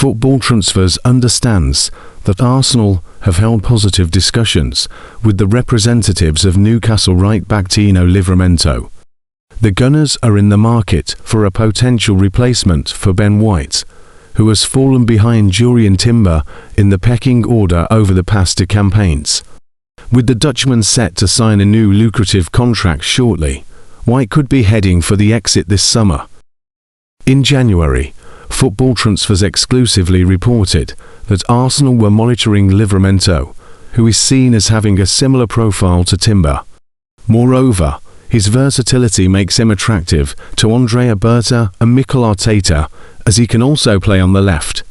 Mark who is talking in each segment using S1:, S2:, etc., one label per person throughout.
S1: Football Transfers understands that Arsenal have held positive discussions with the representatives of Newcastle right-back Tino Livramento. The Gunners are in the market for a potential replacement for Ben White, who has fallen behind Jurrien Timber in the pecking order over the past two campaigns. With the Dutchman set to sign a new lucrative contract shortly, White could be heading for the exit this summer. In January, Football Transfers exclusively reported that Arsenal were monitoring Livramento, who is seen as having a similar profile to Timber. Moreover, his versatility makes him attractive to Arteta and Mikel Arteta, as he can also play on the left.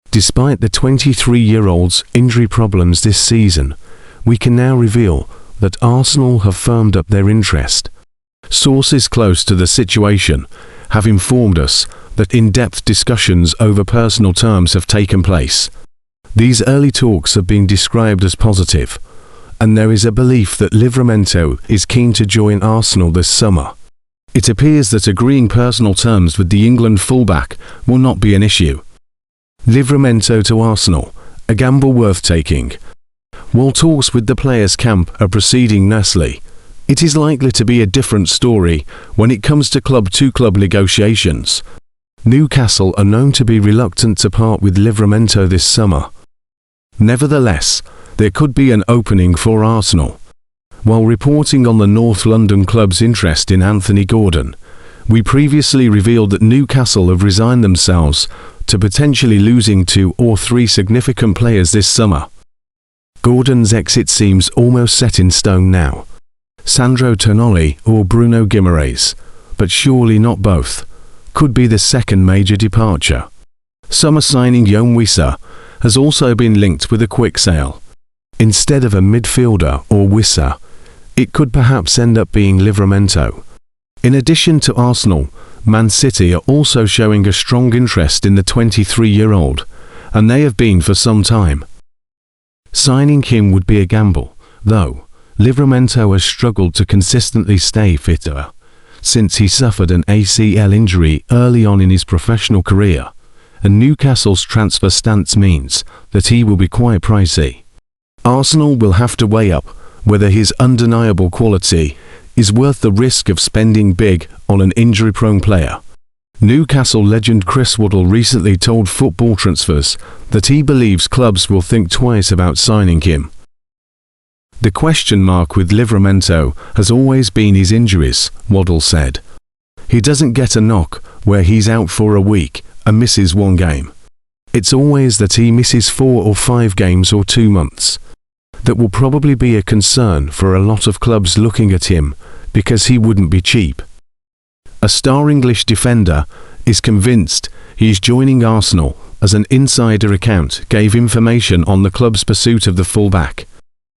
S1: Despite the 23-year-old's injury problems this season, we can now reveal that Arsenal have firmed up their interest. Sources close to the situation have informed us that in-depth discussions over personal terms have taken place. These early talks have been described as positive, and there is a belief that Livramento is keen to join Arsenal this summer. It appears that agreeing personal terms with the England fullback will not be an issue. Livramento to Arsenal, a gamble worth taking. While talks with the players' camp are proceeding nicely, it is likely to be a different story when it comes to club-to-club negotiations. Newcastle are known to be reluctant to part with Livramento this summer. Nevertheless, there could be an opening for Arsenal. While reporting on the North London club's interest in Anthony Gordon, we previously revealed that Newcastle have resigned themselves to potentially losing 2 or 3 significant players this summer. Gordon's exit seems almost set in stone now. Sandro Tonali or Bruno Guimaraes, but surely not both, could be the second major departure. Summer signing Young Wissa has also been linked with a quick sale. Instead of a midfielder or Wissa, it could perhaps end up being Livramento. In addition to Arsenal, Man City are also showing a strong interest in the 23-year-old, and they have been for some time. Signing him would be a gamble, though Livramento has struggled to consistently stay fitter since he suffered an ACL injury early on in his professional career, and Newcastle's transfer stance means that he will be quite pricey. Arsenal will have to weigh up whether his undeniable quality is worth the risk of spending big on an injury-prone player. Newcastle legend Chris Waddle recently told Football Transfers that he believes clubs will think twice about signing him. The question mark with Livramento has always been his injuries, Waddle said. He doesn't get a knock where he's out for a week and misses 1 game. It's always that he misses 4 or 5 games or 2 months. That will probably be a concern for a lot of clubs looking at him, because he wouldn't be cheap. A star English defender is convinced he's joining Arsenal, as an insider account gave information on the club's pursuit of the fullback.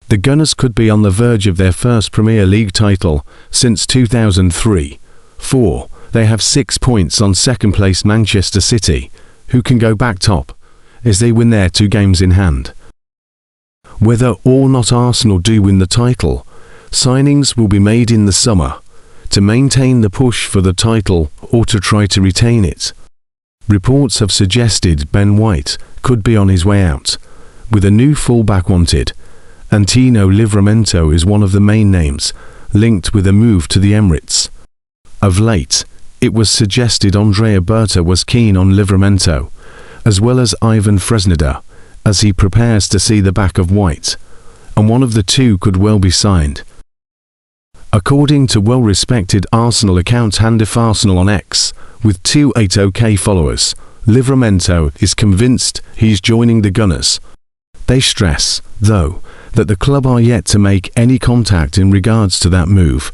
S1: The Gunners could be on the verge of their first Premier League title since 2003-04. They have 6 points on second-place Manchester City, who can go back top as they win their 2 games in hand. Whether or not Arsenal do win the title, signings will be made in the summer to maintain the push for the title or to try to retain it. Reports have suggested Ben White could be on his way out, with a new fullback wanted, and Tino Livramento is one of the main names linked with a move to the Emirates. Of late, it was suggested Arteta was keen on Livramento, as well as Ivan Fresneda, as he prepares to see the back of White, and one of the two could well be signed. According to well-respected Arsenal account Handif Arsenal on X, with 280k followers, Livramento is convinced he's joining the Gunners. They stress, though, that the club are yet to make any contact in regards to that move,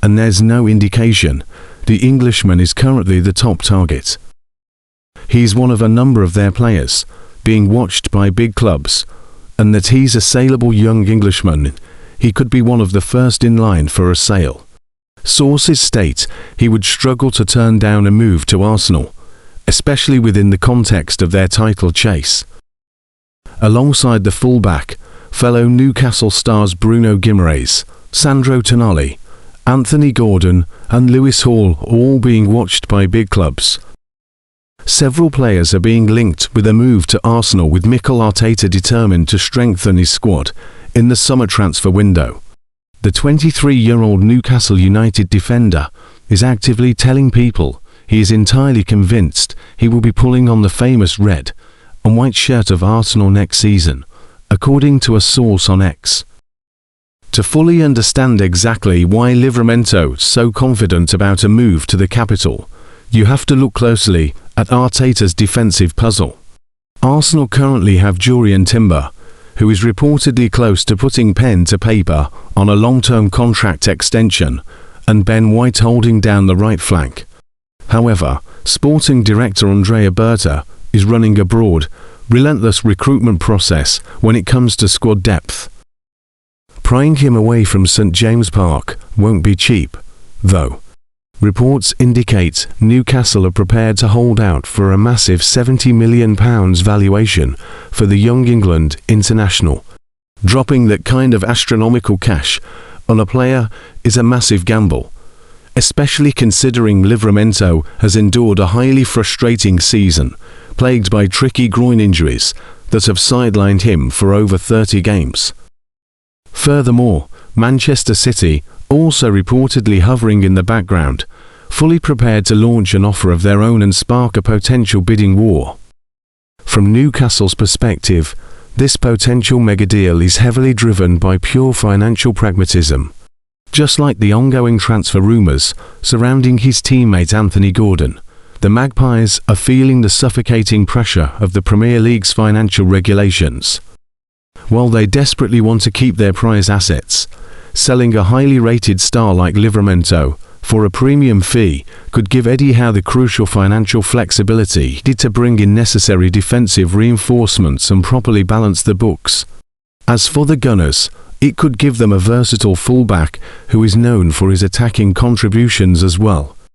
S1: and there's no indication the Englishman is currently the top target. He's one of a number of their players being watched by big clubs, and that he's a saleable young Englishman. He could be one of the first in line for a sale. Sources state he would struggle to turn down a move to Arsenal, especially within the context of their title chase. Alongside the fullback, fellow Newcastle stars Bruno Guimaraes, Sandro Tonali, Anthony Gordon and Lewis Hall all being watched by big clubs. Several players are being linked with a move to Arsenal, with Mikel Arteta determined to strengthen his squad in the summer transfer window. The 23-year-old Newcastle United defender is actively telling people he is entirely convinced he will be pulling on the famous red and white shirt of Arsenal next season, according to a source on X. To fully understand exactly why Livramento is so confident about a move to the capital, you have to look closely at Arteta's defensive puzzle. Arsenal currently have Jurrien Timber, who is reportedly close to putting pen to paper on a long-term contract extension, and Ben White holding down the right flank. However, sporting director Andrea Berta is running a broad, relentless recruitment process when it comes to squad depth. Prying him away from St James Park won't be cheap, though. Reports indicate Newcastle are prepared to hold out for a massive £70 million valuation for the young England international. Dropping that kind of astronomical cash on a player is a massive gamble, especially considering Livramento has endured a highly frustrating season, plagued by tricky groin injuries that have sidelined him for over 30 games. Furthermore, Manchester City also reportedly hovering in the background, fully prepared to launch an offer of their own and spark a potential bidding war. From Newcastle's perspective, this potential mega deal is heavily driven by pure financial pragmatism. Just like the ongoing transfer rumours surrounding his teammate Anthony Gordon, the Magpies are feeling the suffocating pressure of the Premier League's financial regulations. While they desperately want to keep their prize assets, selling a highly rated star like Livramento for a premium fee could give Eddie Howe the crucial financial flexibility needed to bring in necessary defensive reinforcements and properly balance the books. As for the Gunners, it could give them a versatile fullback who is known for his attacking contributions as well.